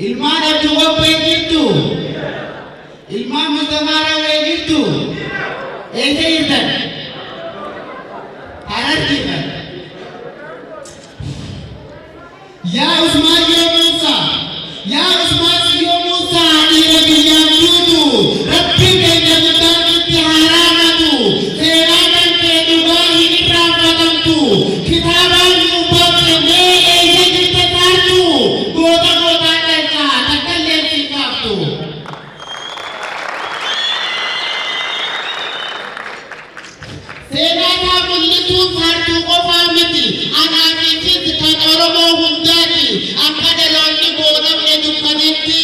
ilmaan abduwwabbee jirtu ilmaan mustafaarawee jirtu eessa jirtan harar jirtan yaa Usmaan yoo Muusaa yaa Usmaan yoo Muusaa dhiira biyyaan duutu rabbiin keenya guddaan itti haraamatu seenaa kan kee dhugaa hin irraanfatamtu kitaabaan nu baafnee eessa jirta taartu goota gootaan dhalchaa takkallee hin qaabtu. Seenaa isaa mul'isuun saartuu qofaa miti anaafis kan Oromoo hundaati akka dhaloonni boodamne dukkanetti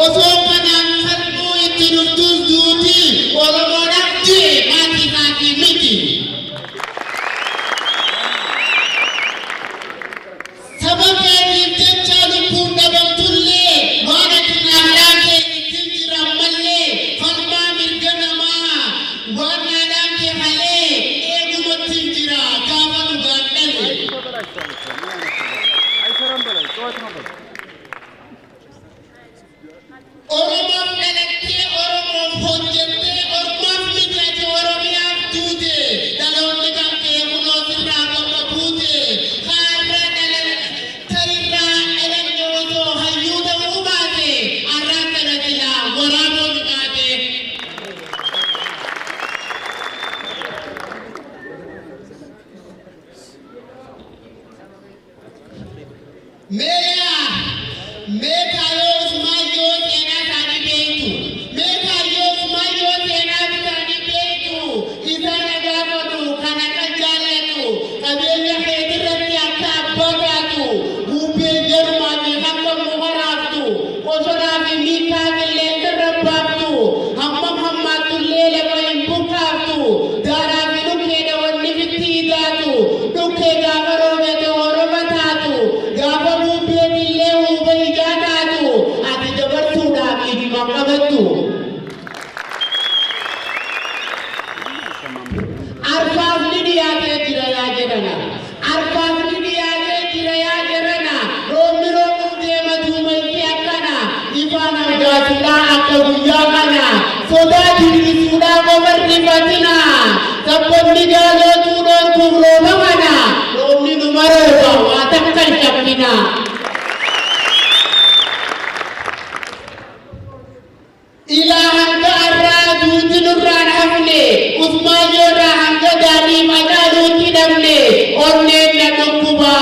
osoo kanaan salphuu itti dhuftus duuti Oromoodhaaf jee maatii isaatii miti. Saba keetiif jecha lubbuun dhabamtullee waan ati naadhaan kee ittiin jiran mallee falmaa mirga namaa waan naadhaan kee malee eegumatti jira gaafa dhugaan dhale. Oromoof dhalattee Oromoof hojjettee ormaaf miti ati Oromiyaaf duute dhaloonni kan kee kunoo sirraa bakka buute har'a tarirraa dhalanne osoo hayyuu ta'uu baate har'aan kana silaa waraaboon baate. Meeqa yoo Usmaan yoo seenaa isaanii beektu meeqa yoo Usmaan yoo seenaa isaanii beektu isaan gaafatu kan akka jaallatu qabeenya keetirratti akka abbaa baatu bubbeen jarumaa fi akka muka raaftu qosonaa fi miikaa qilleensa rabbaaftu hammam hammaatullee lafa hin bukkaaftu daaraa fi dhukkeedha wanni fitti hidhaatu dhukkee gaafa roobete horoma taatu gaafa bubbeetillee huuba ijaa taatu ati dabartuudhaaf hidhima qabattu. Arfaafni dhiyaatee jira yaa jedhana arfaafni dhiyaatee jira yaa jedhana roobni roobuuf deema duumessi akkana ifaan argaatudhaa akka guyyaa kana sodaa dirrisuudhaa qofa rifatina sabboonni jaalootuu dhoorkuuf rooba kana roobni numa rooba waa takka hin shabbina. Ilaa hanga arraa duuti nurraan hafne Usmaan yoorraa hanga daadhii maqaa duuti dhabne onneen na dhukkubaa